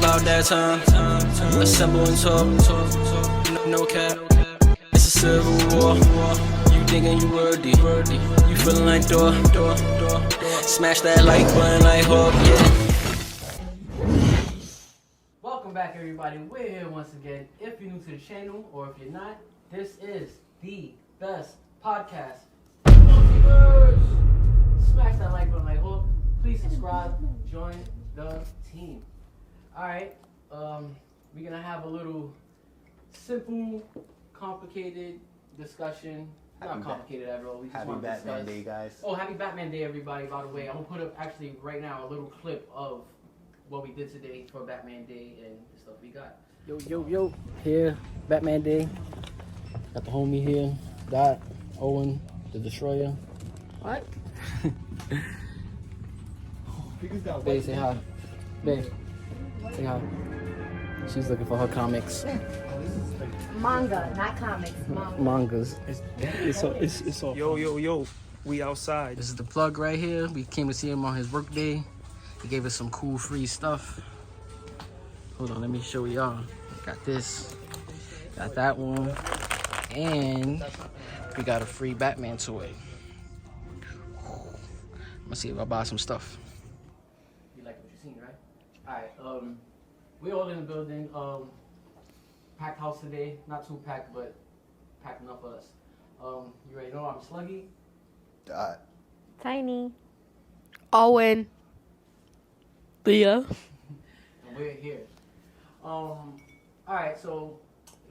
about that time. Assemble and talk. No cap. It's a civil war. You thinking you worthy? You feeling like door. Smash that like button like Hawk. Yeah. Welcome back, everybody. We're here once again. If you're new to the channel or if you're not, this is the best podcast. Multiverse. Smash that like button like Hawk. Please subscribe. Join the team. All right. We're gonna have a little simple, complicated discussion. Not complicated at all. We just Happy want to Batman discuss. Day, guys. Oh, happy Batman Day, everybody! By the way, I'm gonna put up actually right now a little clip of what we did today for Batman Day and the stuff we got. Yo. Here, Batman Day. Got the homie here. Dot, Owen, the Destroyer. What? Babe, say hi. Babe, say hi. She's looking for her comics. Manga, not comics. Mangas. It's all. Yo, we outside. This is the plug right here. We came to see him on his work day. He gave us some cool free stuff. Hold on, let me show y'all. Got this. Got that one. And we got a free Batman toy. I'm gonna see if I buy some stuff. You like what you seen, right? Alright, we all in the building. Packed house today. Not too packed, but packed enough for us. You ready to know I'm Sluggy? Dot. Tiny. Owen. Leah. And we're here. Alright, so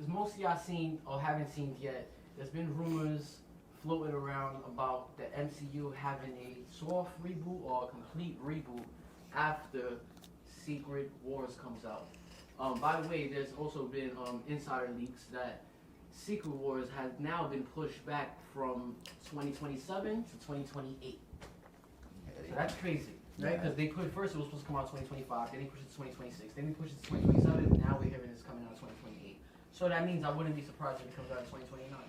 as most of y'all seen or haven't seen yet, there's been rumors floating around about the MCU having a soft reboot or a complete reboot after Secret Wars comes out. By the way, there's also been insider leaks that Secret Wars has now been pushed back from 2027 to 2028. So that's crazy, right? Because they put first it was supposed to come out 2025, then they pushed it to 2026, then they pushed it to 2027, now we're hearing it's coming out 2028. So that means I wouldn't be surprised if it comes out in 2029.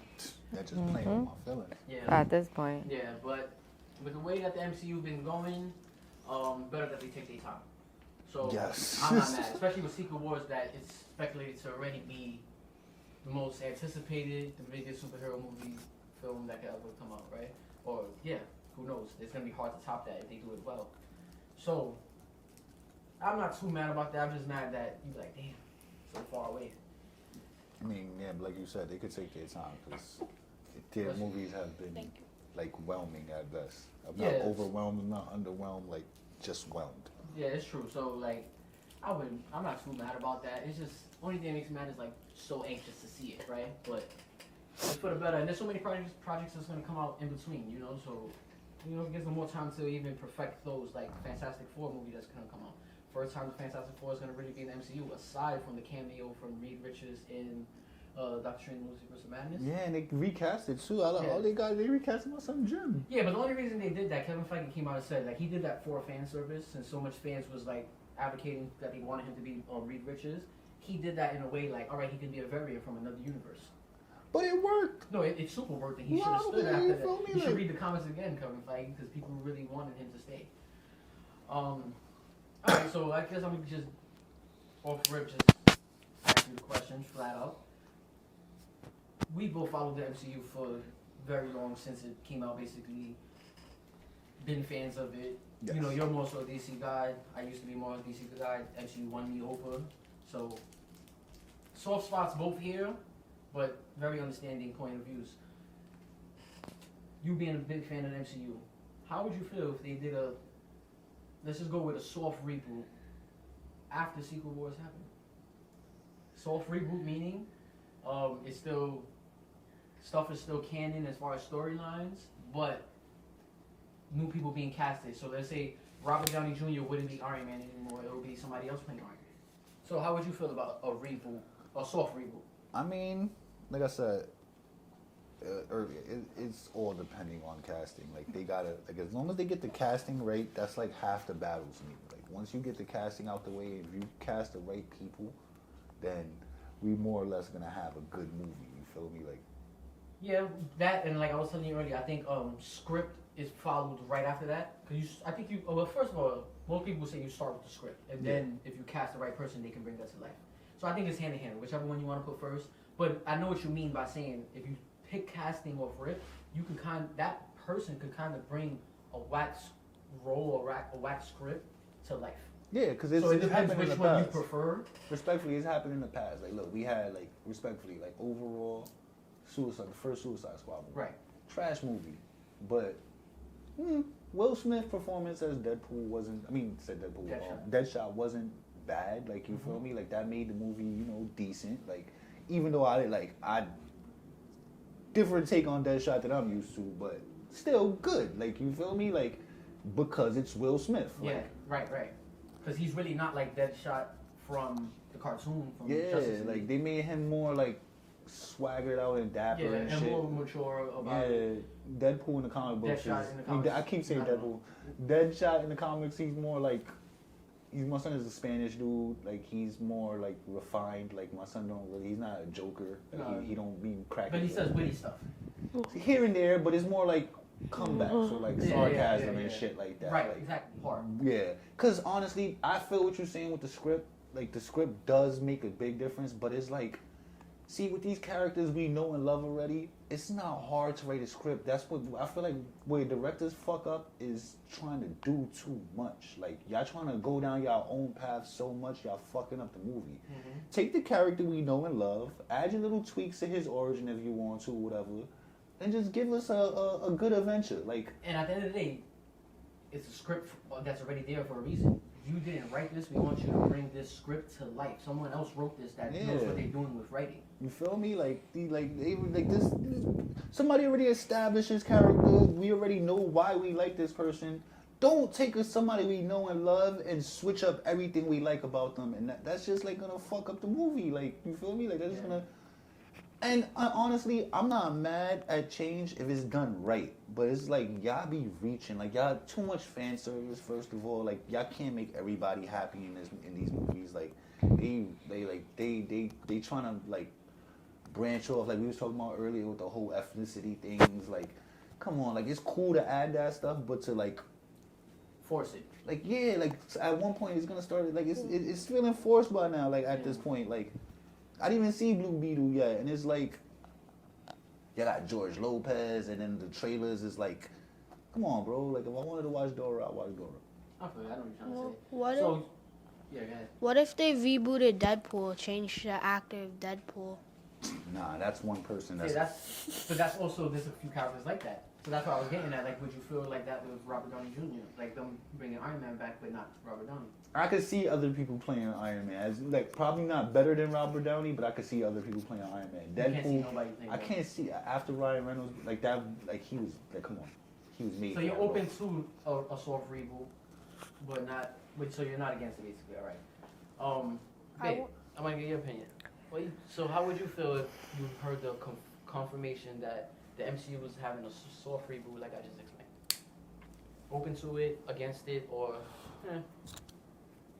That's just playing with my feelings. Yeah. At this point. Yeah, but with the way that the MCU been going, better that they take their time. So yes. I'm not mad, especially with Secret Wars that it's speculated to already be the most anticipated, the biggest superhero movie film that could ever come out, right? Or yeah, who knows? It's gonna be hard to top that if they do it well. So I'm not too mad about that. I'm just mad that you like, damn, so far away. I mean, yeah, but like you said, they could take their time because their movies have been like whelming at best. I'm not overwhelmed, I'm not underwhelmed, like just whelmed. Yeah, it's true. So like, I'm not too mad about that. It's just only thing that makes me mad is like so anxious to see it, right? But it's for the better. And there's so many projects that's gonna come out in between, you know. So it gives them more time to even perfect those like Fantastic Four movie that's gonna come out. First time the Fantastic Four is gonna really be in the MCU, aside from the cameo from Reed Richards in Doctor Strange Multiverse of Madness. Yeah, and they recast it too. All they got, they recast it on some Jim. Yeah, but the only reason they did that, Kevin Feige came out and said like he did that for a fan service, and so much fans was like advocating that they wanted him to be Reed Richards. He did that in a way like, all right, he can be a variant from another universe. But it worked. No, it super worked, and he should have stood after that. You should read the comments again, Kevin Feige, because people really wanted him to stay. Alright, so I guess I'm gonna just off rip just ask you the question flat out. We both followed the MCU for very long since it came out, basically. Been fans of it. Yes. You know, you're more so a DC guy. I used to be more a DC guy. MCU won me over. So, soft spots both here, but very understanding point of views. You being a big fan of the MCU, how would you feel if they did let's just go with a soft reboot after Secret Wars happened? Soft reboot meaning it's still, stuff is still canon as far as storylines, but new people being casted. So let's say Robert Downey Jr. wouldn't be Iron Man anymore, it would be somebody else playing Iron Man. So how would you feel about a reboot, a soft reboot? I mean, like I said earlier, it's all depending on casting. Like they gotta, like as long as they get the casting right, that's like half the battle to me. Like once you get the casting out the way, if you cast the right people, then we more or less gonna have a good movie. You feel me? Like Yeah, that and like I was telling you earlier, I think script is followed right after that. Cause I think you. Well, first of all, most people say you start with the script, and then if you cast the right person, they can bring that to life. So I think it's hand in hand, whichever one you want to put first. But I know what you mean by saying if you pick casting off rip, you can that person could kind of bring a wax role or a wax script to life. Yeah, because So it depends happened in which the one you past. prefer. Respectfully, it's happened in the past. Like, look, we had like respectfully, like overall, the first Suicide Squad movie. Right. Trash movie, but Will Smith's performance as Deadpool wasn't. I mean, said Deadpool. Deadshot wasn't bad. Like, you feel me? Like that made the movie, decent. Like, even though I different take on Deadshot that I'm used to, but still good. Like, you feel me? Like, because it's Will Smith. Yeah. Right. Because he's really not like Deadshot from the cartoon. From Justice League. Like they made him more like swaggered out and dapper and shit. more mature about it. Deadpool in the comic books. Deadshot in the comics. I keep saying Deadpool. Deadshot in the comics, he's more like. My son is a Spanish dude. Like, he's more like refined. Like, my son don't really. He's not a joker. Like, he don't be cracking. But he says witty stuff. Here and there, but it's more like comebacks or like sarcasm and shit like that. Right, like, exactly. Part. Yeah, because honestly, I feel what you're saying with the script. Like, the script does make a big difference, but it's like, see, with these characters we know and love already, it's not hard to write a script. That's what I feel like where directors fuck up is trying to do too much. Like, y'all trying to go down y'all own path so much, y'all fucking up the movie. Take the character we know and love, add your little tweaks to his origin if you want to, whatever, and just give us a good adventure. Like, and at the end of the day, it's a script that's already there for a reason. You didn't write this. We want you to bring this script to life. Someone else wrote this that knows what they're doing with writing. You feel me? This. Somebody already established his character. We already know why we like this person. Don't take somebody we know and love and switch up everything we like about them, and that's just like gonna fuck up the movie. Like, you feel me? Like, that's just gonna. And honestly, I'm not mad at change if it's done right. But it's like, y'all be reaching. Like, y'all too much fan service, first of all. Like, y'all can't make everybody happy in these movies. Like, they trying to, like, branch off. Like, we was talking about earlier with the whole ethnicity things. Like, come on. Like, it's cool to add that stuff, but to, like, force it. Like, yeah, like, at one point it's going to start, like, it's feeling forced by now, like, at this point. Like, I didn't even see Blue Beetle yet, and it's like, you got George Lopez, and then the trailers is like, come on, bro. Like, if I wanted to watch Dora, I'd watch Dora. I feel I know what you're trying to say. What so, yeah, go ahead. What if they rebooted Deadpool, changed the actor of Deadpool? Nah, that's one person. But that's also, there's a few characters like that. So that's what I was getting at. Like, would you feel like that with Robert Downey Jr.? Like, them bringing Iron Man back, but not Robert Downey. I could see other people playing Iron Man. As, like, probably not better than Robert Downey, but I could see other people playing Iron Man. Deadpool, I can't see after Ryan Reynolds, like that, like he was, like, come on, he was made. So you're open to a soft reboot, but not. So you're not against it, basically. All right. Babe, I want to get your opinion. So how would you feel if you heard the confirmation that the MCU was having a soft reboot, like I just explained? Open to it, against it, or?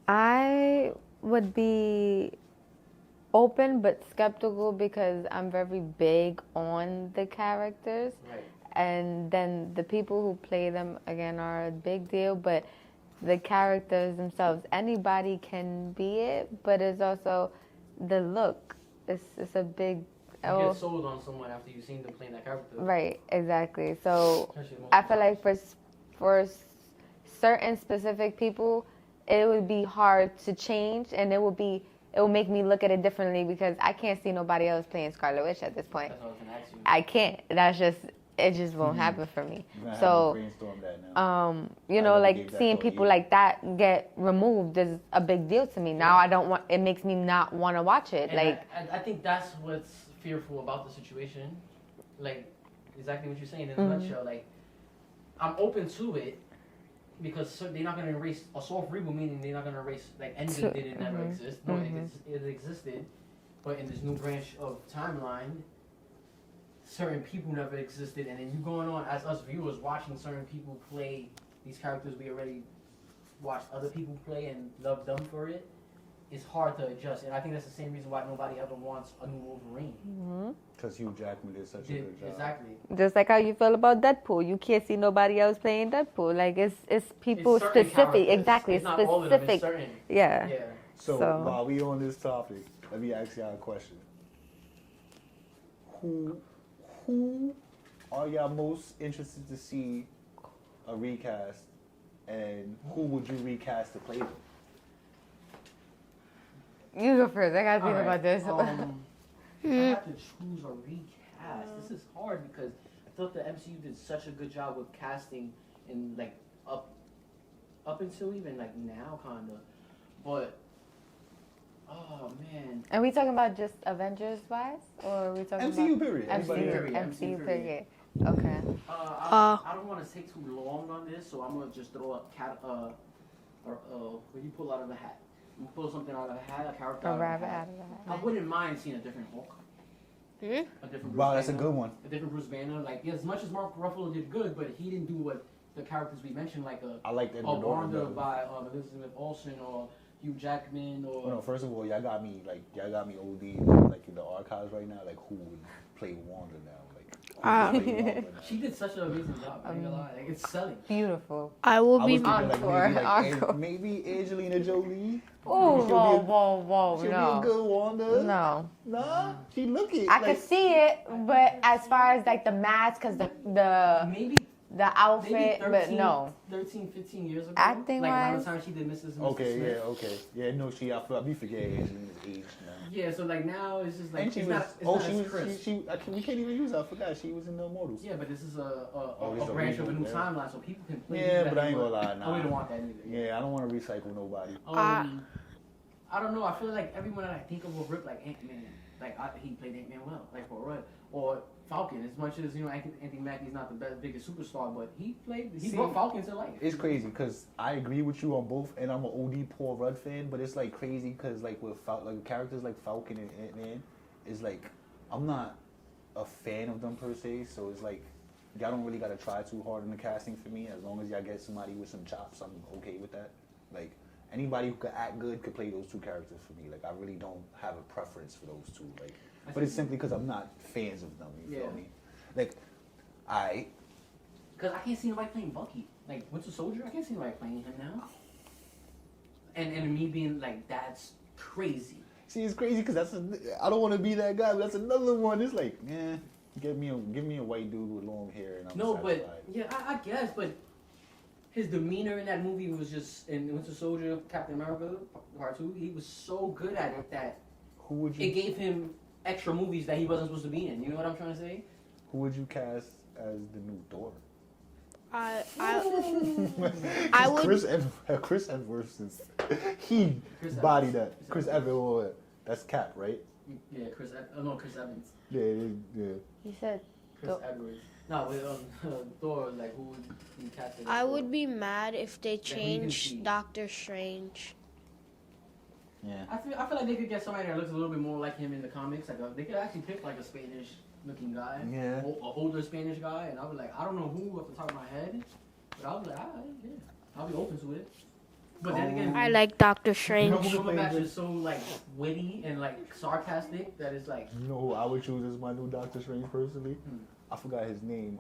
I would be open but skeptical because I'm very big on the characters. Right. And then the people who play them, again, are a big deal, but the characters themselves, anybody can be it, but it's also the look. It's a big... You get sold on someone after you've seen them playing that character. Right, exactly. So I feel like for certain specific people, it would be hard to change, and it will make me look at it differently because I can't see nobody else playing Scarlet Witch at this point. That's what I was gonna ask you. I can't. It just won't happen for me. So, you know, like seeing people like that get removed is a big deal to me. Now it makes me not want to watch it. And like, I think that's what's fearful about the situation. Like, exactly what you're saying in a nutshell. Like, I'm open to it because they're not going to erase a soft reboot, meaning they're not going to erase, like, Endgame didn't never exist. No, it existed. But in this new branch of timeline, certain people never existed, and then you going on as us viewers watching certain people play these characters we already watched other people play and loved them for it. it's hard to adjust, and I think that's the same reason why nobody ever wants a new Wolverine. Because Hugh Jackman did such a good job. Exactly. Just like how you feel about Deadpool. You can't see nobody else playing Deadpool. Like it's people It's certain specific. characters. Exactly. It's It's not all of them, specific. it's certain. Yeah. Yeah. So, So- while we on this topic, let me ask y'all a question. Who are y'all most interested to see a recast, and who would you recast to play them? You go first. I gotta think about this. If I have to choose a recast, this is hard because I thought the MCU did such a good job with casting in like up until even like now kinda. But oh man. Are we talking about just Avengers wise, or are we talking MCU about period. Anybody MCU? period. MCU period. Okay. I don't want to take too long on this, so I'm gonna just throw a what you pull out of a hat. You pull something out of a hat, a character A out of a rabbit hat. out of a I hat. wouldn't mind seeing a different Hulk. A different Bruce Wow, that's a Banner. good one. A different Bruce Banner. Like as much as Mark Ruffalo did good, but he didn't do what the characters we mentioned, like I like that. Wanda by Elizabeth Olsen or Hugh Jackman or. Well, no, first of all, y'all got me OD like in the archives right now. Like who would play Wanda now? Like who would play Wanda now? She did such an amazing job. I ain't gonna lie. Like, it's selling. Beautiful. I will I be. was thinking Encore, like encore. maybe Angelina Jolie. Oh, She'll be whoa, a- whoa, whoa, She'll be a no. good Wanda. No. Nah, she look it. I like, could see it, but as far as like the mask, cause the Maybe outfit, but no. 13, 15 years ago. Acting like around the wise? time she did Mrs. and Mr. Okay, Smith. yeah, okay, yeah. No, I be forgetting Angelina's age now. Yeah, so like now it's just like And she it's was. not, it's Oh, not she as was. crisp. We can't even use her. I forgot she was in the Immortals. Yeah, but this is this a is a branch of a reboot, new yeah. timeline, so people can play. Yeah, that but I ain't they gonna lie, want. nah. We don't want that either. Yeah, I don't want to recycle nobody. I don't know. I feel like everyone that I think of will rip like Ant-Man. Like he played Ant-Man well, like for real. Or Falcon. As much as Anthony Mackie's not the biggest superstar, but he brought Falcon to life. It's crazy because I agree with you on both, and I'm an OD Paul Rudd fan. But it's like crazy because like with like characters like Falcon and Ant-Man, is like I'm not a fan of them per se. So it's like y'all don't really gotta try too hard in the casting for me. As long as y'all get somebody with some chops, I'm okay with that. Like anybody who could act good could play those two characters for me. Like I really don't have a preference for those two. Like, but it's simply because I'm not fans of them. You feel me? Like, Because I can't see nobody playing Bucky. Like Winter Soldier, I can't see nobody playing him now. And me being like, that's crazy. See, it's crazy because I don't want to be that guy, but that's another one. It's like, give me a white dude with long hair and I'm satisfied. But yeah, I guess, but his demeanor in that movie was just in Winter Soldier, Captain America Part 2. He was so good at it that Who would it you gave him extra movies that he wasn't supposed to be in. You know what I'm trying to say? Who would you cast as the new Thor? I I would- Chris Evans is he Chris bodied Evans. that. Chris Evans, that's Cap, right? Yeah, Chris Evans. Yeah. You said Chris Edwards. No, with Thor, like who would you cast it? I would be mad if they who you can see. changed Doctor Strange. Yeah. I feel like they could get somebody that looks a little bit more like him in the comics. Like they could actually pick like a Spanish-looking guy, Yeah. an older Spanish guy, and I would like I don't know who off the top of my head, but I'll be like, yeah, I'll be open to it. But then again, I like Doctor You know Strange. who would Cumberbatch play is so like witty and like sarcastic that it's like You know who I would choose as my new Doctor Strange personally? Hmm. I forgot his name.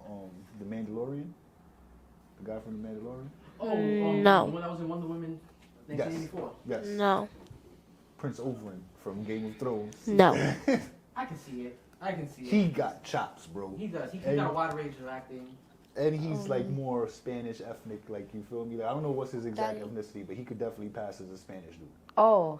The Mandalorian. The guy from the Mandalorian. No. the one that was in Wonder Woman 1984. Yes. No, Prince Oberyn from Game of Thrones. no. I can see it. He got chops, bro. He does. He And- got a wide range of acting. And he's like more Spanish ethnic, like you feel me? Like, I don't know what's his exact Daddy. ethnicity, but he could definitely pass as a Spanish dude. Oh,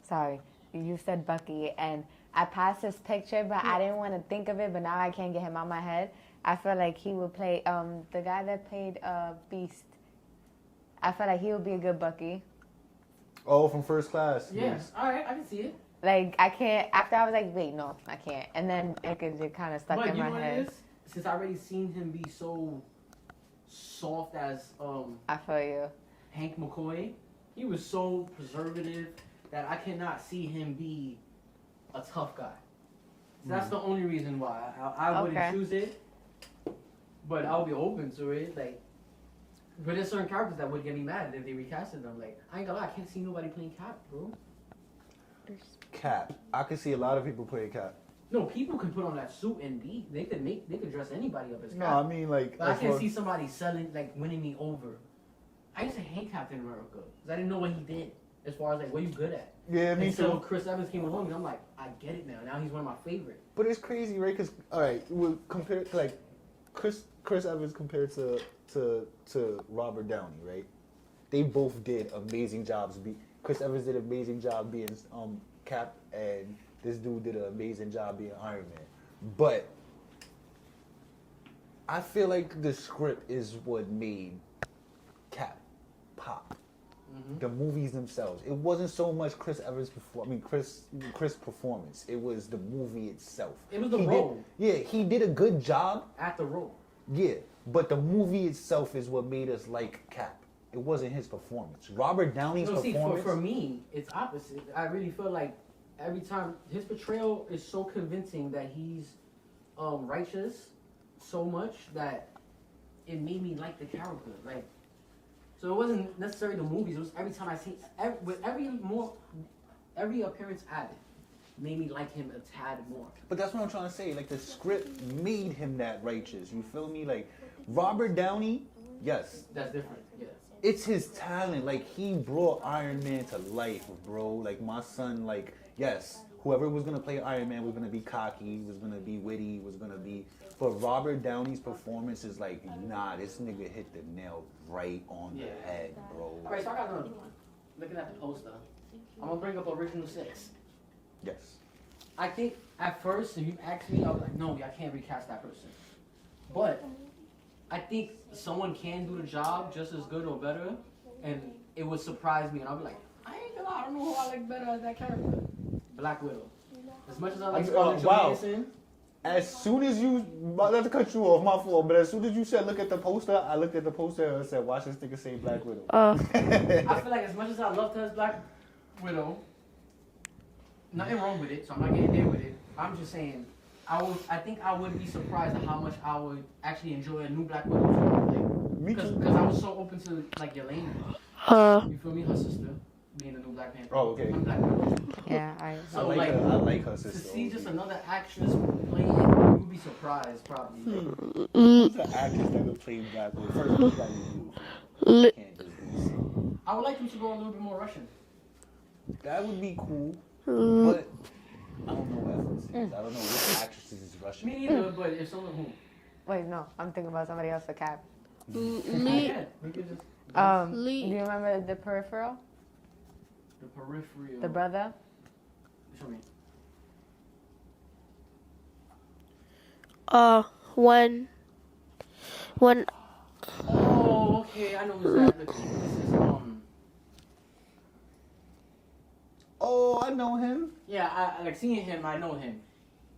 sorry. You said Bucky, and I passed his picture, but I didn't want to think of it, but now I can't get him out my head. I feel like he would play, the guy that played Beast. I feel like he would be a good Bucky. Oh, from First Class. Yes. All right, I can see it. Like, I can't, after I was like, wait, no, I can't. And then it kind of stuck But in you know my what head. it is? Since I already seen him be so soft as I feel you. Hank McCoy, he was so preservative that I cannot see him be a tough guy. So that's the only reason why I wouldn't Okay. choose it. But I'll be open to it. Like, But there's certain characters that would get me mad if they recasted them. Like, I ain't gonna lie, I can't see nobody playing Cap, bro. Cap. I can see a lot of people playing Cap. No, people can put on that suit and they could dress anybody up as Cap. No, I mean like. But I can't see somebody selling, like, winning me over. I used to hate Captain America because I didn't know what he did as far as like what you good at. Yeah, me Until too. Chris Evans came along and I'm like, I get it now. Now he's one of my favorite. But it's crazy, right? Because all right, we'll compare like Chris Evans compared to Robert Downey, right? They both did amazing jobs. Chris Evans did an amazing job being Cap, and this dude did an amazing job being Iron Man. But I feel like the script is what made Cap pop. The movies themselves. It wasn't so much Chris Evans' Chris performance. It was the movie itself. It was the role. He did a good job At the role. Yeah, but the movie itself is what made us like Cap. It wasn't his performance. Robert Downey's performance. For me, it's opposite. I really feel like every time his portrayal is so convincing that he's righteous so much that it made me like the character. Like, so it wasn't necessarily the movies. It was every time I see every appearance added made me like him a tad more. But that's what I'm trying to say. Like, the script made him that righteous. You feel me? Like, Robert Downey, yes. That's different, yeah. It's his talent. Like, he brought Iron Man to life, bro. Like, my son, like, yes, whoever was going to play Iron Man was going to be cocky, was going to be witty, was going to be... But Robert Downey's performance is like, nah, this nigga hit the nail right on the head, bro. All right, so I got another one. Looking at the poster, I'm going to bring up Original 6. Yes. I think at first, if you asked me, I was like, no, I can't recast that person. But I think someone can do the job just as good or better, and it would surprise me, and I'll be like, I ain't gonna lie, I don't know who I like better as that character. Black Widow. As much as I like Scarlett Johansson. As soon as you, not to cut you off, my fault, but as soon as you said look at the poster, I looked at the poster and said, watch this nigga say Black Widow. I feel like as much as I love her as Black Widow, nothing wrong with it, so I'm not getting there with it. I'm just saying, I think I would be surprised at how much I would actually enjoy a new Black Widow. Me too. Because I was so open to, like, Yelena. You feel me? Her sister being the new Black Panther. Oh, okay. I'm Black Widow. Yeah, So, I like her sister. To see just another actress playing it, you would be surprised, probably. Who's the actress that would play Black Widow? First, you gotta be beautiful. Can't just be I would like them to go a little bit more Russian. That would be cool, but I don't know what ethnicity. I don't know which actress is Russian. Me neither, but if someone who. Wait, no, I'm thinking about somebody else for Cap. Yeah, we could just. Do you remember the peripheral? The peripheral. The brother? Show me. When Oh, okay, I know who's that. This is Oh, I know him. Yeah, I like seeing him. I know him.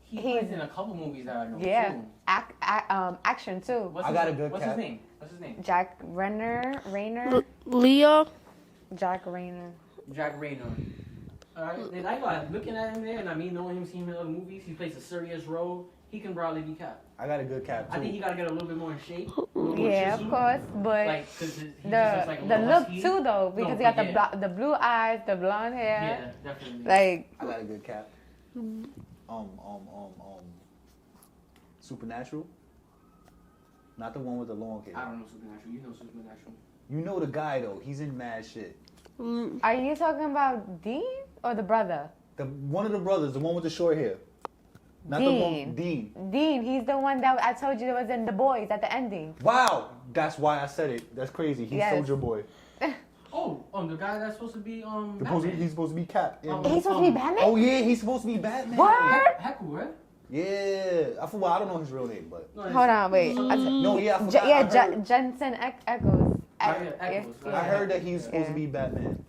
He's in a couple movies that I know. Yeah. Too. Action too. What's I got a good What's Cap. his name? What's his name? Jack Rayner. Leah. Jack Rayner. Jack Rayner. Alright, and I got looking at him there, and I mean knowing him, seeing him in other movies, he plays a serious role. He can probably be Cap. I got a good Cap too. I think he gotta get a little bit more in shape. Yeah, of course, but Like, 'cause he just the looks like a the little look husky. too though, because he got the blue eyes, the blonde hair. Yeah, definitely. Like I got a good Cap. Supernatural. Not the one with the long hair. I don't know Supernatural. You know Supernatural. You know the guy though. He's in mad shit. are you talking about Dean or the brother? The one of the brothers, the one with the short hair. Not the one. Dean. Dean, he's the one that I told you that was in The Boys at the ending. Wow, that's why I said it. That's crazy. He's Yes. Soldier Boy. Oh, the guy that's supposed to be He's supposed to be Cap. Yeah. He's supposed to be Batman? Oh yeah, he's supposed to be Batman. What? Heckle, right? Yeah, I don't know his real name, but No, Hold on, wait. no, yeah, I forgot. I heard, Jensen Echoes. Echoes, I heard that he's supposed to be Batman.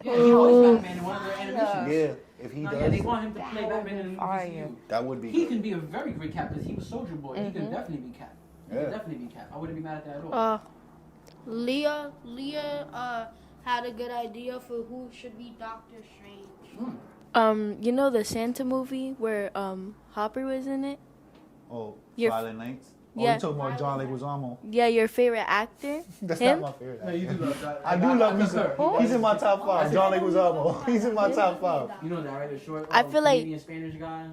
Yeah, he was Batman in one of their animations. Yeah, if he No, does, yeah, they want him to play Batman in the MCU. that would be. He Good. can be a very great Cap because he was Soldier Boy. He can definitely be Cap. He Yeah. can definitely be Cap. I wouldn't be mad at that at all. Leah had a good idea for who should be Doctor Strange. You know the Santa movie where Hopper was in it? Oh, Your- Silent Nights. Oh, Yeah. you talking about John Leguizamo? Yeah, your favorite actor? That's Him? not my favorite. No, you do love that. I do love him. Who? He's in my top 5. John Leguizamo. He's in my top 5. You know that, right? The short. I feel like- Canadian Spanish guy.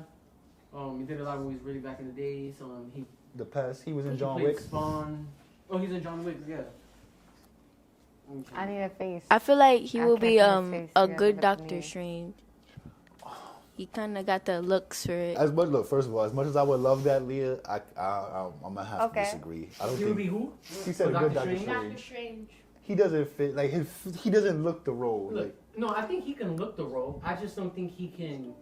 He did a lot of movies really back in the days. He The Pest. He was in John played Wick. Spawn. Oh, he's in John Wick. Yeah. I need a face. I feel like he I will can't be put his face a together good with Doctor me. Strange. He kind of got the looks for it. As much, look, first of all, as much as I would love that, Leah, I'm gonna have to Okay. disagree. I don't He would be think who? he said Oh, a good Doctor Doctor Strange? Strange. Strange. He doesn't fit. Like he doesn't look the role. Look, Like no, I think he can look the role. I just don't think he can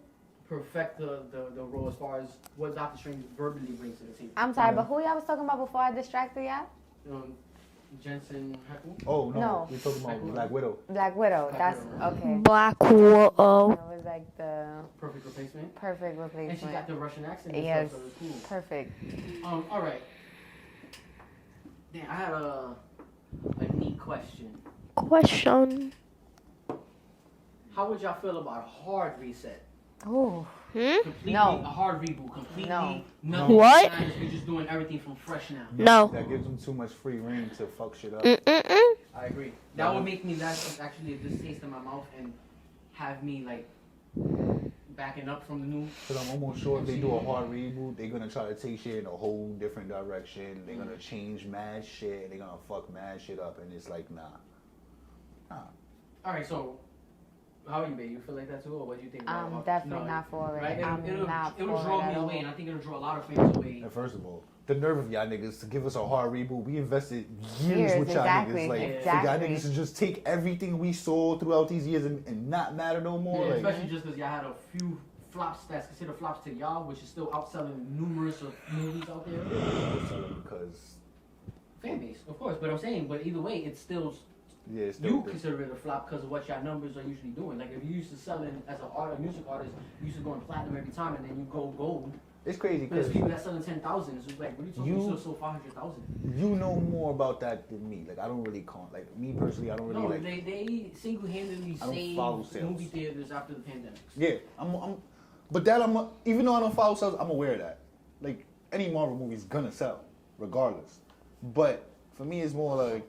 perfect the role as far as what Doctor Strange verbally brings to the table. I'm sorry, Yeah. but who y'all was talking about before I distracted y'all? Jensen Heckle. oh no, No. we're talking about Black Black Widow. Black Widow. Black That's Widow. okay. Black Widow. It was like the Perfect replacement. perfect And she replacement. got the Russian accent and Yes. stuff, so it's cool. Perfect. All right. Damn, I had a neat question. Question. How would y'all feel about a hard reset? Ooh. Completely No. a hard reboot. Completely No. nothing. What? We're just doing everything from fresh now. No. That gives them too much free reign to fuck shit up. Mm-mm-mm. I agree. That would make me that's actually a distaste in my mouth and have me like backing up from the new. Because I'm almost sure if they do a hard reboot, they're gonna try to take shit in a whole different direction. They're gonna change mad shit. They're gonna fuck mad shit up, and it's like, nah. All right, so how are you, babe? You feel like that too, or what do you think? I'm definitely not for it. Right? I'm not It'll for draw it me at away, all. and I think it'll draw a lot of fans away. And first of all, the nerve of y'all niggas to give us a hard reboot. We invested years Years, with y'all exactly, niggas. Like, for exactly. y'all niggas to just take everything we saw throughout these years and not matter no more. Yeah, like, especially just because y'all had a few flops that's considered flops to y'all, which is still outselling numerous of movies out there. because Fan base, of course, but I'm saying, but either way, it's still yeah, it's you still consider it a flop because of what your numbers are usually doing. Like if you used to selling as a music artist, you used to going platinum every time, and then you go gold. it's crazy But there's because people that selling 10,000. So it's like, what are you talking? You still sold 500,000. you know more about that than me. Like I don't really like me personally. I don't really No, like. they single-handedly I don't follow saved sales. movie theaters after the pandemic. Yeah, but that even though I don't follow sales, I'm aware of that. Like any Marvel movie's gonna sell, regardless. But for me, it's more like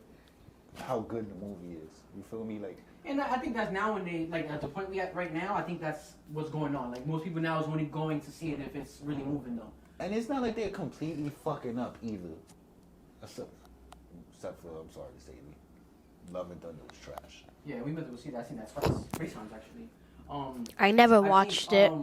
how good the movie is. You feel me? Like, And I think that's nowadays, like at the point we at right now, I think that's what's going on. Like most people now is only going to see it if it's really moving though. and it's not like they're completely fucking up either. Except for I'm sorry to say, Love and Thunder was trash. Yeah, we went to go see that. I seen that twice, 3 times actually. I never I watched think, it.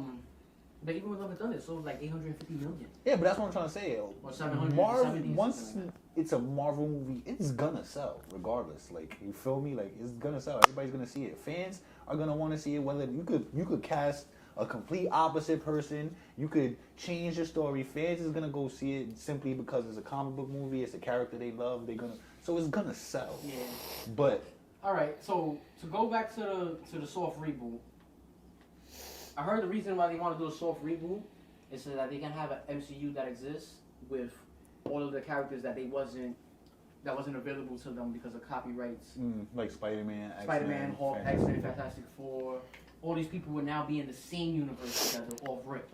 But even with Love and Thunder, it sold like 850 million. Yeah, but that's what I'm trying to say. Or 770, Marvel, once something like it's a Marvel movie, it's gonna sell regardless. Like you feel me? Like it's gonna sell. Everybody's gonna see it. Fans are gonna want to see it. Whether you could cast a complete opposite person, you could change the story. Fans is gonna go see it simply because it's a comic book movie. It's a character they love. So it's gonna sell. Yeah. But All right. So to go back to the soft reboot, I heard the reason why they want to do a soft reboot is so that they can have an MCU that exists with all of the characters that wasn't available to them because of copyrights. like Spider-Man, Spider-Man, Hulk, Fantastic X-Men, Four. Fantastic Four. All these people would now be in the same universe together, off rip.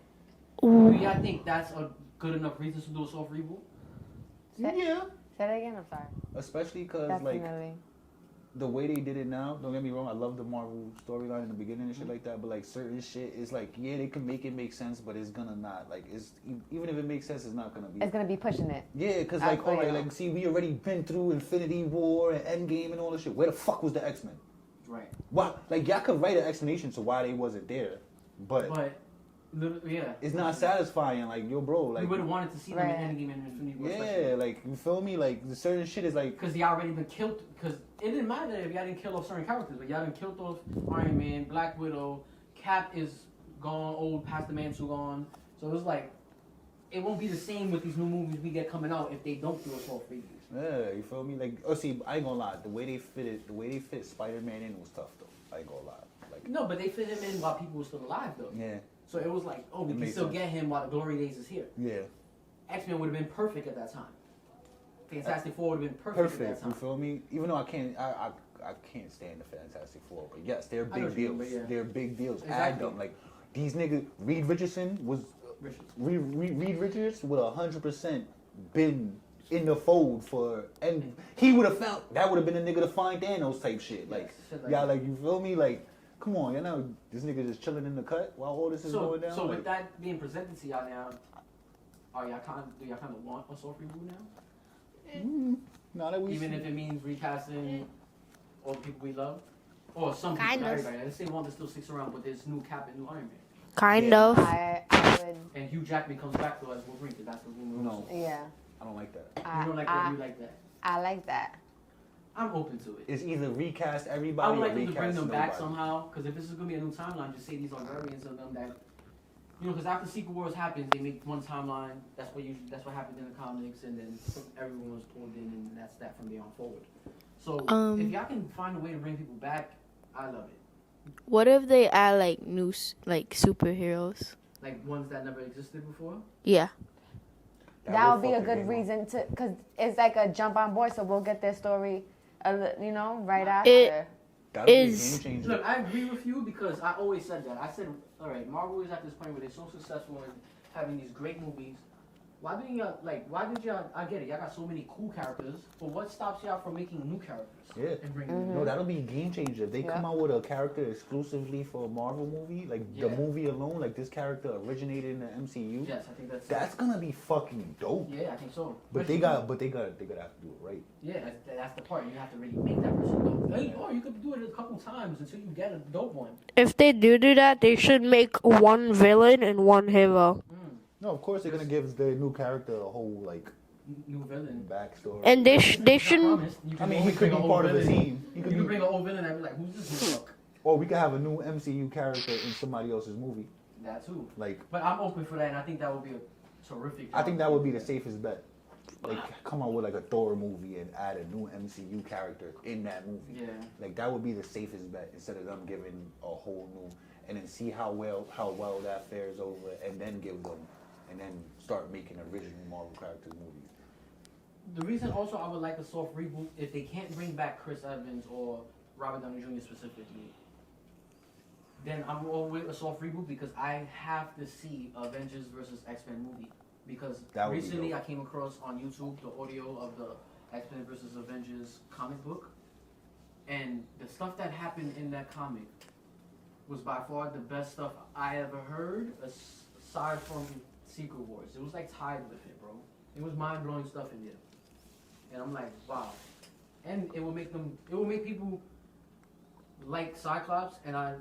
Ooh. Do y'all think that's a good enough reason to do a soft reboot? Yeah, Say that again. I'm sorry. especially because like Definitely. the way they did it now, don't get me wrong, I love the Marvel storyline in the beginning and shit like that, but like certain shit is like, yeah, they can make it make sense, but it's gonna not. Like, it's even if it makes sense, it's not gonna be. It's gonna be pushing it. Yeah, because I like, feel alright, you. like, see, we already been through Infinity War and Endgame and all this shit. Where the fuck was the X-Men? Right. Why? Like, y'all could write an explanation to why they wasn't there, but Yeah. it's not satisfying. Like, yo, bro, We like, would have wanted to see them Right. in Endgame and Infinity War. yeah, like, you feel me? Like, the certain shit is like, Because they already been killed. Because it didn't matter if y'all didn't kill off certain characters, but y'all done killed off Iron Man, Black Widow, Cap is gone, old, past the mantle gone. So it was like, it won't be the same with these new movies we get coming out if they don't do a soft reboot. yeah, you feel me? Like, oh, see, I ain't gonna lie, the way they fit Spider-Man in was tough though. I ain't gonna lie. Like, No, but they fit him in while people were still alive, though. yeah, So it was like, oh, we It can makes still sense. get him while the glory days is here. yeah. X-Men would have been perfect at that time. Fantastic Four would have been perfect at that Perfect. You time. feel me? Even though I can't stand the Fantastic Four, but yes, they're I know big what you mean, deals. but yeah. They're big deals. Add Exactly. them. Like these niggas. Reed Richards was Richard. Reed Richards would 100% been in the fold for, and he would have felt that would have been a nigga to find Thanos type shit. Like, y'all, like, you feel me? Like, come on, you know, this nigga just chilling in the cut while all this is going down. So like, with that being presented to y'all now, do y'all kind of want a soft reboot now? Now that we Even if it means recasting all the people we love, or some people, Kind not of. everybody. Let's say Wanda still sticks around, but there's new Cap and new Iron Man, Kind of. I would. and Hugh Jackman comes back though as Wolverine. Cause that's the rumor. No. Yeah. I don't like that. You don't like that? You like that? I like that. I'm open to it. It's either recast I everybody would or like them to bring recast them nobody. back somehow, because if this is gonna be a new timeline, just say these are variants of them that, you know, because after Secret Wars happens, they make one timeline. That's what happened in the comics, and then everyone was pulled in, and that's that from there on forward. So if y'all can find a way to bring people back, I love it. What if they add like new superheroes? Like ones that never existed before. Yeah. That would be a fuck the good game up. reason to, because it's like a jump on board, so we'll get their story, you know, right after. That'll be a Is- game changer. Look, I agree with you because I always said that. I said, all right, Marvel is at this point where they're so successful in having these great movies. Why did y'all, I get it, y'all got so many cool characters, but what stops y'all from making new characters? Yeah. And bringing them No, that'll be a game changer. If they Yeah. come out with a character exclusively for a Marvel movie, like Yeah. the movie alone, like this character originated in the MCU, Yes, I think that's gonna be fucking dope. Yeah, I think so. But they gotta have to do it right. Yeah, that's the part. You have to really make that person dope. Hey, or you could do it a couple times until you get a dope one. If they do that, they should make one villain and one hero. No, of course they're gonna give the new character a whole like New villain. backstory. And they I shouldn't. promise, you I can mean, he always could bring be an old part of the villain. team. He You could can be, bring an old villain and be like, who's this fuck? or we could have a new MCU character in somebody else's movie. That too. Like, But I'm open for that, and I think that would be a terrific. I think that would be the safest bet. Like, come out with like a Thor movie and add a new MCU character in that movie. Yeah. Like that would be the safest bet instead of them giving a whole new, and then see how well that fares over, and then give them, and then start making original Marvel characters movies. The reason also I would like a soft reboot if they can't bring back Chris Evans or Robert Downey Jr. specifically, then I'm all with a soft reboot because I have to see Avengers versus X-Men movie. Because That would be recently dope. I came across on YouTube the audio of the X-Men versus Avengers comic book, and the stuff that happened in that comic was by far the best stuff I ever heard, aside from Secret Wars. It was like tied with it, bro. It was mind-blowing stuff in there. And I'm like, wow. And it will make people like Cyclops, and I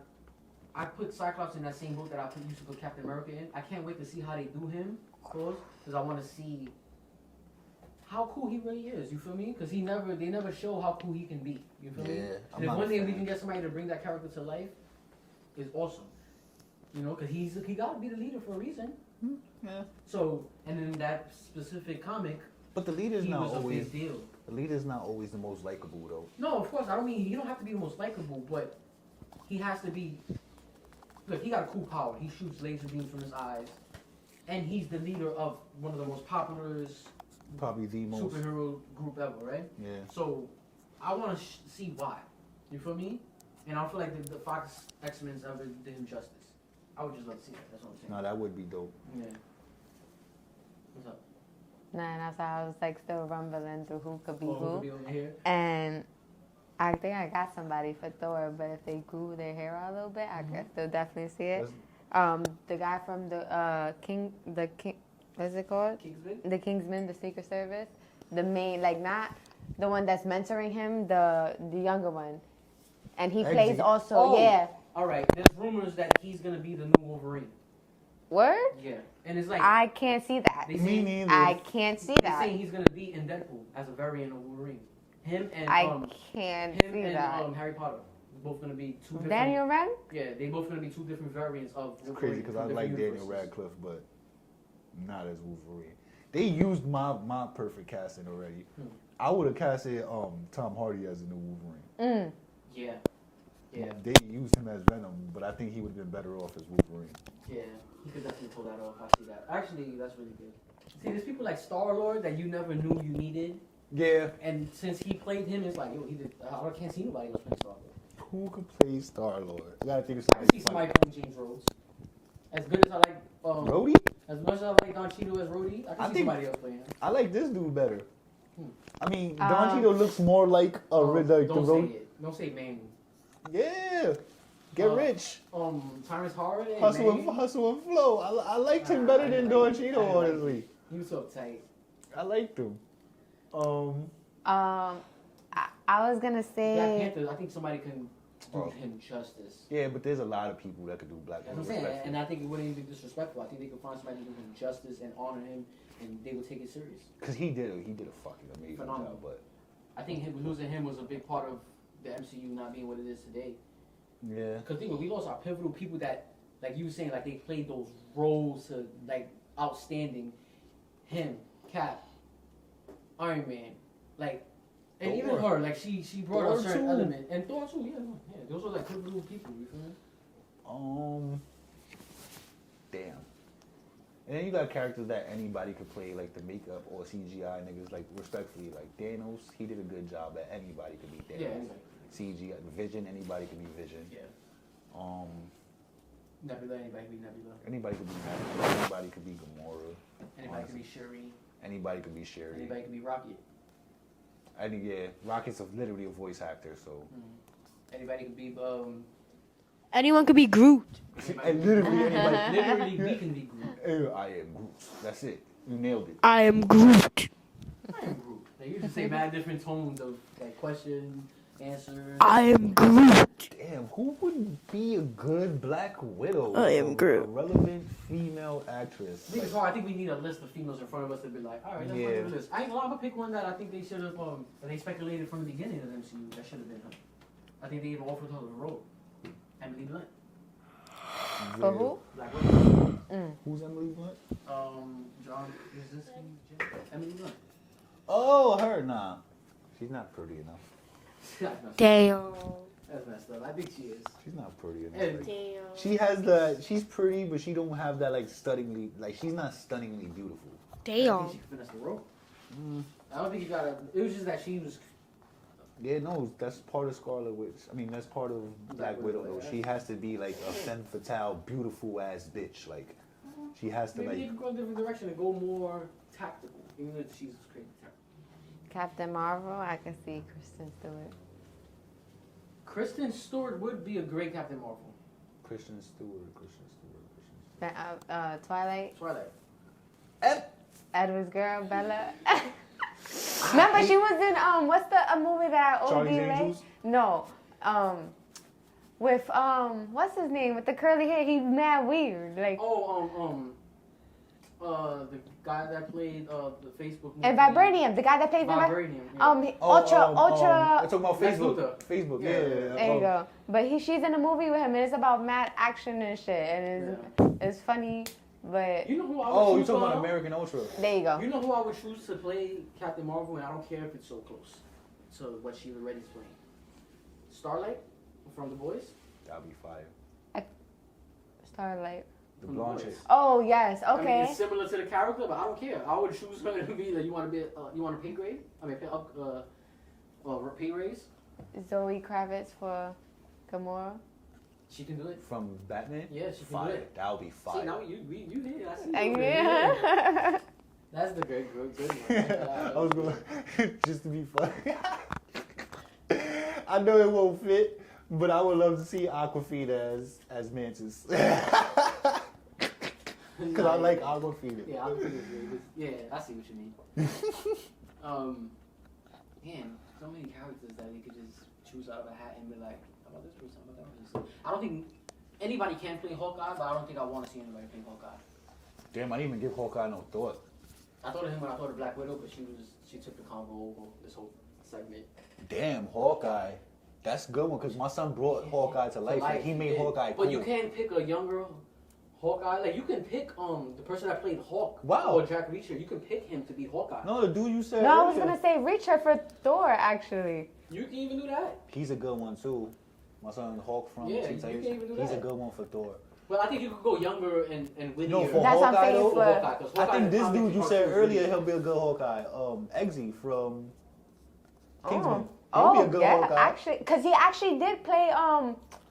put Cyclops in that same boat that used to put Captain America in. I can't wait to see how they do him, because I want to see how cool he really is. You feel me? Because they never show how cool he can be. You feel me? Yeah, And if one day we can get somebody to bring that character to life, it's awesome. You know, because he got to be the leader for a reason. Yeah. So, and in that specific comic, But the leader's he not was a always big deal. the leader's not always the most likable though. No, of course, I don't mean, he don't have to be the most likable, but he has to be, look, he got a cool power. He shoots laser beams from his eyes, and he's the leader of one of the most popular Probably the most. superhero group ever, right? Yeah. So, I want to see why. You feel me? And I feel like the Fox X-Men's ever did him justice. I would just love to see that. That's what I'm saying. No, that would be dope. Yeah. What's up? Nah, and that's why I was like still rumbling through who could be Oh, who. could be over here? And I think I got somebody for Thor, but if they grew their hair out a little bit, I could still definitely see it. The guy from the King, what's it called? Kingsman? The Kingsman, the Secret Service, the main, like not the one that's mentoring him, the younger one, and he plays Eggsy. also, Oh. yeah. All right. There's rumors that he's gonna be the new Wolverine. Word? Yeah. And it's like I can't see that. they Me say, neither. I can't see they're that. saying he's gonna be in Deadpool as a variant of Wolverine. Him and I can't him see and that. Harry Potter. Both gonna be two different. Daniel Radcliffe? Yeah, they both gonna be two different variants of It's Wolverine. crazy because I from like different Daniel universes. Radcliffe, but not as Wolverine. They used my perfect casting already. I would have casted Tom Hardy as the new Wolverine. Yeah. Yeah. They used him as Venom, but I think he would have been better off as Wolverine. Yeah. He could definitely pull that off. I see that. Actually, that's really good. See, there's people like Star-Lord that you never knew you needed. Yeah. And since he played him, it's like, yo, he did. I can't see nobody else playing Star-Lord. Who could play Star Lord? I gotta think of I can see somebody. somebody playing James Rhodes. As good as I like, Rhodey? As much as I like Don Cheadle as Rhodey, I can see somebody else playing him. I like this dude better. I mean, Um, Don Cheadle looks more like a like the Don't say road. it. Don't say Manny. Yeah, get rich. Terrence Howard and Hustle Manny. and flow. I liked him better than Don Cheadle, honestly. He was so tight. I liked him. I was gonna Black say. Panther, I think somebody can do him justice. Yeah, but there's a lot of people that could do Black That's Panther. what I'm saying, respectfully. and I think it wouldn't even be disrespectful. I think they could find somebody to do him justice and honor him, and they would take it serious. Cause he did a fucking amazing Phenomenal. job, but I think losing him was a big part of the MCU not being what it is today. yeah. Because think we lost our pivotal people that, like you were saying, like they played those roles to like outstanding. Him, Cap, Iron Man, like, and even Thor. her, like she brought Thor a certain too. element, and Thor too, yeah. Those are like pivotal people. You feel me? Damn. And then you got characters that anybody could play, like the makeup or CGI niggas. Like respectfully, like Thanos, he did a good job at anybody could be Thanos. Yeah, anybody. CGI, Vision, anybody could be Vision. Yeah. Anybody Nebula, anybody can be Nebula. could be Nebula. Anybody could be Gamora. Anybody can be Shuri. Anybody could be Sherry. Anybody can be Rocket. Rocket's literally a voice actor, so. Anybody can be Anyone could be Groot. And literally anybody. literally we can be Groot. I am Groot. That's it. You nailed it. I am Groot. I am Groot. Like, you just say mad different tones of like question, answer. I am Groot. Damn, who would be a good Black Widow? I am Groot. A relevant female actress. I think it's hard. I think we need a list of females in front of us to be like, all right, let's look at this. I ain't gonna lie, I'm gonna pick one that I think they should have, that they speculated from the beginning of the MCU. That should have been her. I think they even offered her the role. Emily Blunt. For who? Black Widow. Who's Emily Blunt? John Krasinski. Emily Blunt. Oh, her. Nah. She's not pretty enough. Damn. That's messed up. I think she is. She's not pretty enough. And Damn. She's pretty, but she don't have that she's not stunningly beautiful. I Damn. think she could finish the role. I don't think you gotta. It was just that she was. Yeah, no, that's part of Scarlet Witch. I mean, that's part of Black Widow, though. She has to be like a femme fatale, beautiful ass bitch. Like, she has to Maybe they like. could go in a different direction and go more tactical. Even though she's crazy tactical. Captain Marvel, I can see Kristen Stewart. Kristen Stewart would be a great Captain Marvel. Kristen Stewart. Twilight. Twilight. Edward's girl, Bella. Remember, she was in what's the movie that I Charlie's OD like? Angels? No, with what's his name with the curly hair? He's mad weird, like. The guy that played the Facebook movie. And Vibranium, the guy that plays Vibranium. Ultra. We're talking about Lex Facebook. Luthor. Facebook, Yeah. yeah. There you go. But she's in a movie with him, and it's about mad action and shit, and it's funny, but You know who I would Oh, you choose talking about for? American Ultra? there you go. You know who I would choose to play Captain Marvel, and I don't care if it's so close to what she already is playing. Starlight from The Boys. That'd be fire. Starlight. The From blonde The chick. Boys. Oh yes, I mean, okay. it's similar to the character, but I don't care. I would choose her to be like, you want to pay grade? I mean, pay up, pay raise. Zoe Kravitz for Gamora. She can do it. From Batman? Yeah, she can do Fire. it. That would be fire. See, now you did. I see. Yeah. That's the good one. I was going just to be funny. I know it won't fit, but I would love to see Aquafina as Mantis. Because I like Aquafina. Yeah, I think it's really good. Yeah, I see what you mean. Man, so many characters that you could just choose out of a hat and be like, how about this person? How about that person? I don't think anybody can play Hawkeye, but I don't think I want to see anybody play Hawkeye. Damn, I didn't even give Hawkeye no thought. I thought of him when I thought of Black Widow, but she took the convo over this whole segment. Damn, Hawkeye. That's a good one because my son brought Hawkeye to life. Like, he made Hawkeye cool. But you can't pick a younger Hawkeye. Like, you can pick the person that played Hawk. Wow. Or Jack Reacher. You can pick him to be Hawkeye. No, the dude you said No, I was earlier. gonna say Reacher for Thor actually. You can even do that. He's a good one too. My son Hawk from Yeah, Teen you Titans. can even do He's a that. good one for Thor. Well, I think you could go younger and wittier. No, for That's what I'm Hawkeye saying though. for- Hawkeye, 'cause I Hawkeye think this comic dude you cartoons said is earlier, really- he'll be a good Hawkeye. Eggsy from Kingsman. Oh, He'll be a good yeah, Hawkeye. actually, because he actually did play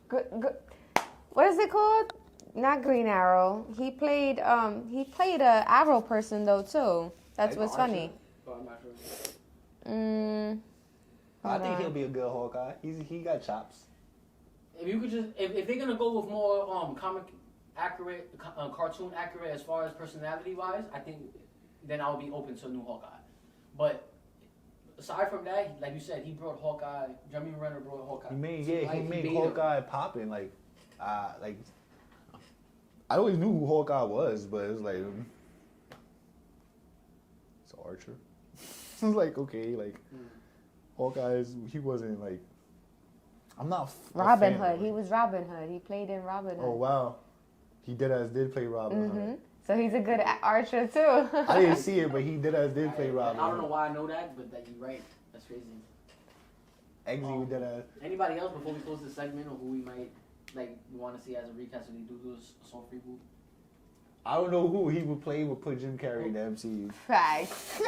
what is it called? Not Green Arrow. He played a Arrow person though too. That's what's funny. Oh, I'm not sure. I think he'll be a good Hawkeye. He got chops. If you could just, if they're gonna go with more comic accurate, cartoon accurate as far as personality wise, I think then I'll be open to a new Hawkeye. But aside from that, like you said, he brought Hawkeye. Jeremy Renner brought Hawkeye. He made Hawkeye popping. Like I always knew who Hawkeye was, but it's like it's Archer. It's like okay, like Hawkeye he wasn't like. I'm not Robin Hood. He was Robin Hood. He played in Robin Hood. Oh wow, he did play Robin Hood. So he's a good archer too. I didn't see it, but he did play Robin. I don't know why I know that, but that you're right. That's crazy. Eggsy did Anybody else before we close this segment, or who we might want to see as a recast if they do a soft reboot? I don't know who he would play. Would put Jim Carrey in the MCU. Facts.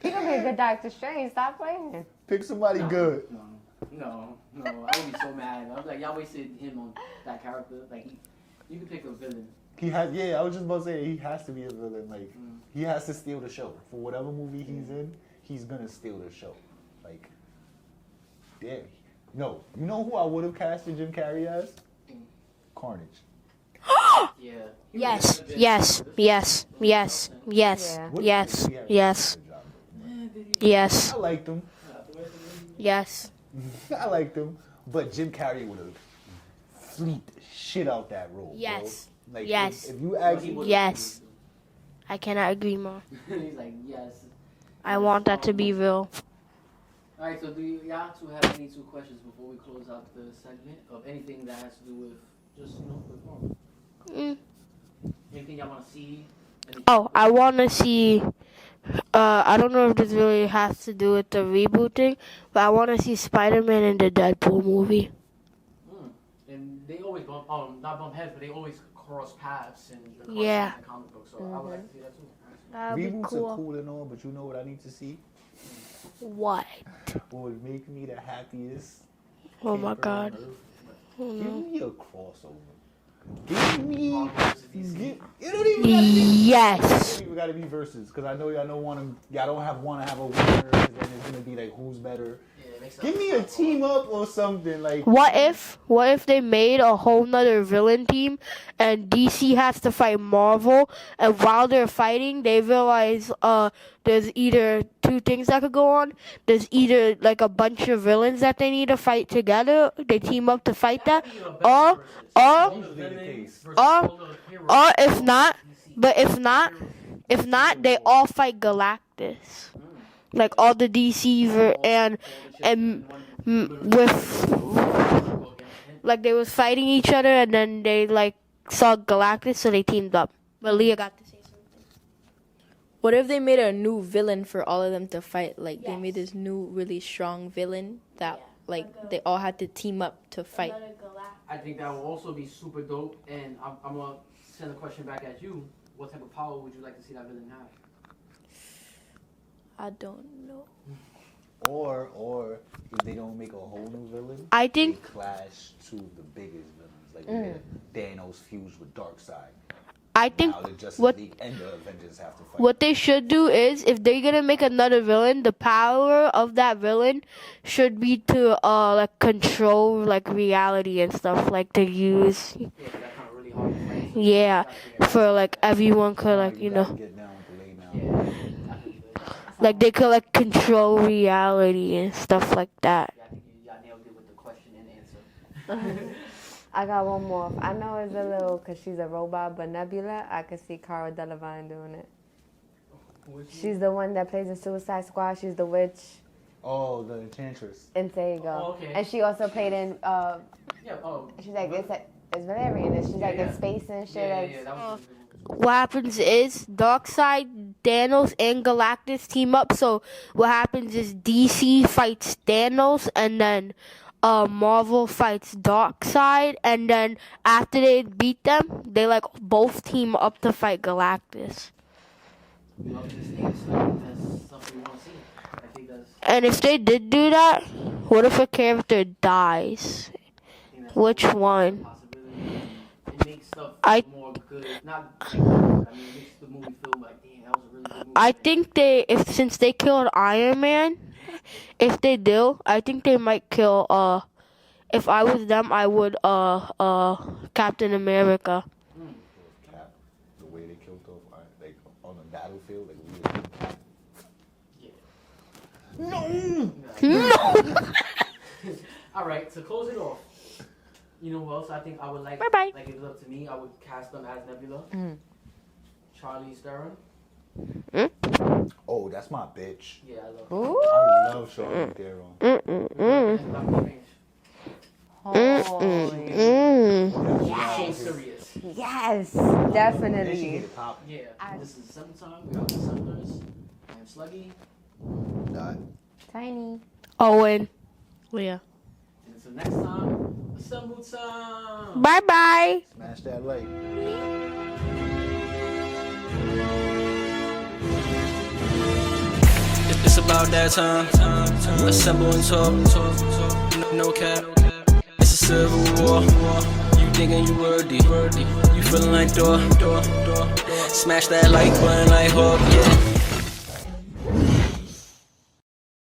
He gonna be a good Doctor Strange. Stop playing. Pick somebody good. No. I would be so mad. I was like, y'all wasted him on that character. Like, you could pick a villain. He has. Yeah, I was just about to say he has to be a villain. Like, he has to steal the show for whatever movie he's in. He's gonna steal the show. Like, damn. No, you know who I would have casted Jim Carrey as? Carnage. Yeah. Yes. I liked him. Yes. I liked him, but Jim Carrey would have fleet the shit out that role. Yes. Bro. Like, Yes. If you ask me, Yes. I cannot agree more. He's like, yes. I want that to be real. Alright, so do y'all two have any two questions before we close out the segment of anything that has to do with just, with Marvel? Anything y'all want to see? Oh, I want to see. I don't know if this really has to do with the rebooting, but I want to see Spider-Man in the Deadpool movie. And they always not bump heads, but they always cross paths in the comic book. So I would like to see that too. That'd be reboots cool. are cool and all, but you know what I need to see? What? What would make me the happiest? Oh my camper on God. Earth? Oh, Give no. me a crossover. Give me. Marvel versus DC. It don't even gotta be. Yes. It don't even gotta be versus, because I know y'all don't want to. Y'all don't want to have a winner, because then it's gonna be like who's better. Give me a team up or something like. What if they made a whole nother villain team and DC has to fight Marvel, and while they're fighting they realize there's either two things that could go on. There's either like a bunch of villains that they need to fight together, they team up to fight that, or if not, they all fight Galactus. Like all the DC and with like they was fighting each other, and then they like saw Galactus, so they teamed up. But Leah got to say something. What if they made a new villain for all of them to fight? Like they made this new really strong villain that they all had to team up to fight. I think that will also be super dope. And I'm gonna send a question back at you. What type of power would you like to see that villain have? I don't know. Or if they don't make a whole new villain, I think they clash to the biggest villains, like Thanos fused with Darkseid. I think Now the Justice League and the Avengers have to fight. what they should do is, if they're gonna make another villain, the power of that villain should be to like control like reality and stuff, like to use Yeah, that's kind of really hard to fight. for like everyone could like Get down, lay down. like they could like control reality and stuff like that. Yeah, I think y'all nailed it with the question and answer. I got one more. I know it's a little because she's a robot, but Nebula, I could see Cara Delevingne doing it. She's the one that plays in Suicide Squad. She's the witch. Oh, the Enchantress. And there you go. Oh, okay. And she also played in. She's like it's Valerian. And she's like in space and shit. That was What happens is Darkseid, Thanos, and Galactus team up. So what happens is DC fights Thanos, and then Marvel fights Darkseid, and then after they beat them, they like both team up to fight Galactus. And if they did do that, what if a character dies? Which one? makes stuff I- more good. Not like, I mean, it makes the movie feel like, damn, that was a really good movie. I think since they killed Iron Man, if they do, I think they might kill. If I was them, I would Captain America. Cap, the way they killed off, like on the battlefield, like we were Cap. No. All right, to close it off, you know who else I think I would like? Bye-bye. Like if it was up to me, I would cast them as Nebula. Charlize Theron. Oh, that's my bitch. Yeah, I love her. Ooh. I love Charlize Theron. And Doctor Strange. Oh, She's so serious. yes, And she definitely. get it poppin'. Yeah. This is summertime. We are the summers. I'm Sluggy. Nah. Tiny. Owen. Leah. And until next time, assemble time. Bye bye. Smash that like. It's about that time. Assemble and talk. No cap. It's a civil war. You thinking you worthy. You feeling like door. Smash that like button like Hawk, yeah.